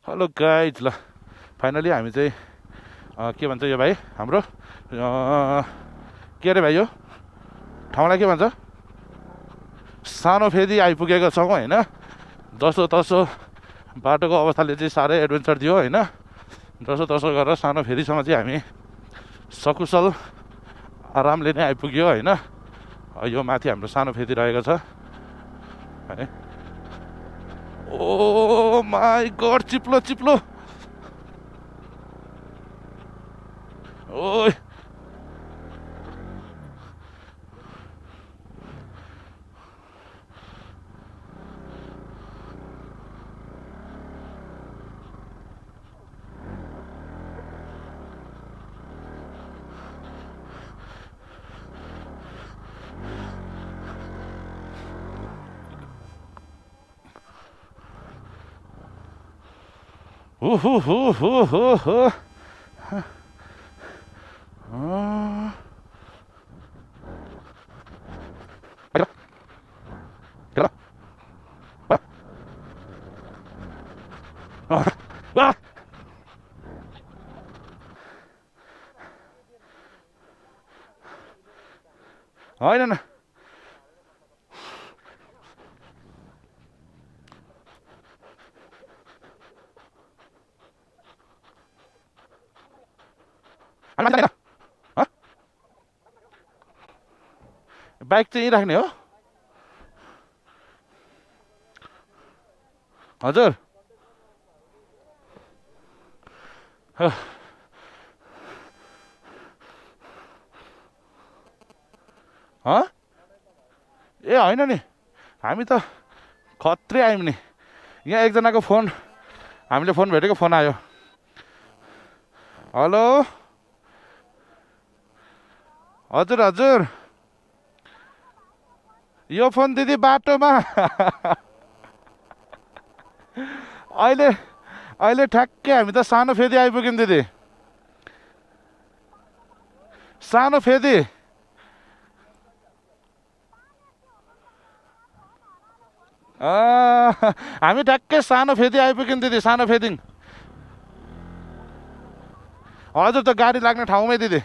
Hello guys, ल finally हामी चाहिँ के भन्छ यो भाइ हाम्रो के अरे भाइ यो ठाउँलाई के भन्छ, सानो फेदी आइपुगेको छौँ होइन। जसो तसो बाटोको अवस्थाले चाहिँ साह्रै एडभेन्चर दियो होइन। जसो तसो गरेर सानो फेदीसम्म चाहिँ हामी सकुशल आरामले नै आइपुग्यो होइन। यो माथि हाम्रो सानो फेदी रहेको छ है। ओ माई गड, चिप्लो चिप्लो, ओ हु हु हु हु हु होइन न, बाइक चाहिँ यहीँ राख्ने हो हजुर। ए होइन नि, हामी त खत्रै आयौँ नि। यहाँ एकजनाको फोन, हामीले फोन भेटेको फोन आयो। हेलो हजुर हजुर, यो फोन दिदी बाटोमा अहिले अहिले ठ्याक्कै हामी त सानो फेदी आइपुग्यौँ दिदी, सानो फेदी। हामी ठ्याक्कै सानो फेदी आइपुग्यौँ दिदी, सानो फेदिङ। हजुर, त गाडी लाग्ने ठाउँमै दिदी।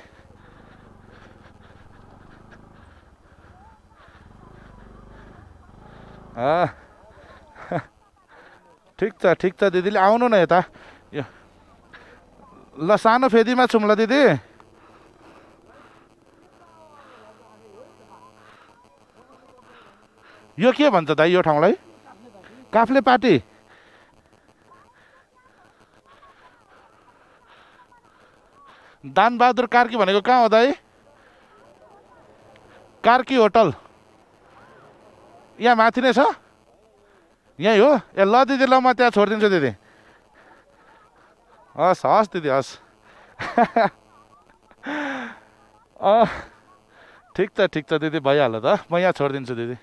ठिक छ दिदीले आउनु न यता। यो ल सानो फेदीमा छौँ ल दिदी। यो के भन्छ दाइ यो ठाउँलाई? काफ्ले पार्टी। दानबहादुर कार्की भनेको कहाँ हो दाइ? कार्की होटल यहाँ माथि नै छ, यहीँ हो। ए ल दिदी, ल म त्यहाँ छोडिदिन्छु दिदी। हस् हस् दिदी, हस्। ठिक छ दिदी, भइहाल्यो त, म यहाँ छोडिदिन्छु दिदी।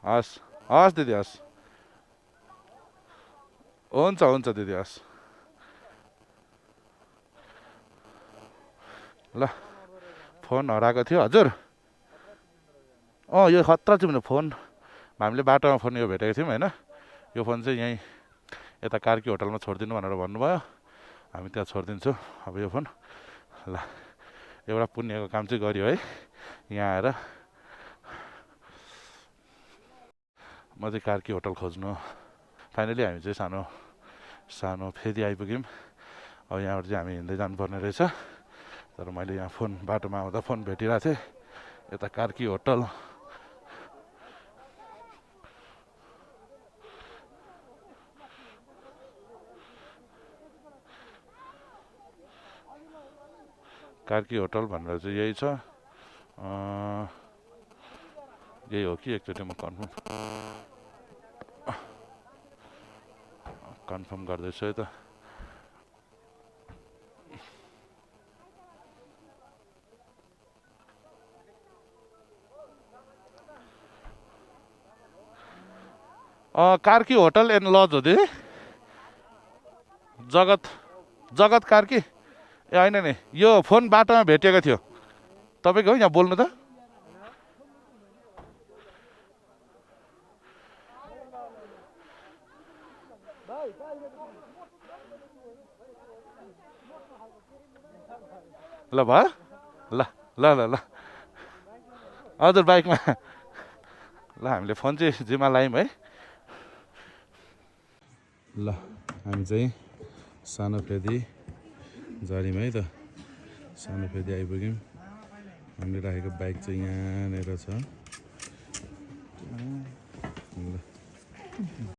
हस् हस् दिदी, हस्। हुन्छ दिदी, हस्। ल फोन हराएको थियो हजुर। यो खतरा चाहिँ फोन, हामीले बाटोमा फोन यो भेटेको थियौँ होइन। यो फोन चाहिँ यहीँ यता कार्की होटलमा छोडिदिनु भनेर भन्नुभयो। हामी त्यहाँ छोडिदिन्छु अब यो फोन। ल एउटा पुण्यको काम चाहिँ गरियो है, यहाँ आएर। म चाहिँ कार्की होटल खोज्नु। फाइनली हामी चाहिँ सानो फेदी आइपुग्यौँ। अब यहाँबाट चाहिँ हामी हिँड्दै जानुपर्ने रहेछ। तर मैले यहाँ फोन, बाटोमा आउँदा फोन भेटिरहेको थिएँ। यता कार्की होटल, कार्की होटल भनेर चाहिँ यही छ। यही हो कि एकचोटि म कन्फर्म गर्दैछु है त। कार्की होटल एन्ड लज हो दिदी। जगत कार्की। ए होइन नि, यो फोन बाटोमा भेटिएको थियो तपाईँको हो, यहाँ बोल्नु त। ल भयो ल ल ल ल हजुर बाइकमा ल हामीले फोन चाहिँ जिम्मा लायौँ है ल हामी चाहिँ सानो फेदी झऱ्यौँ है त सानो फेदी आइपुग्यौँ हामीले राखेको बाइक चाहिँ यहाँनिर छ ल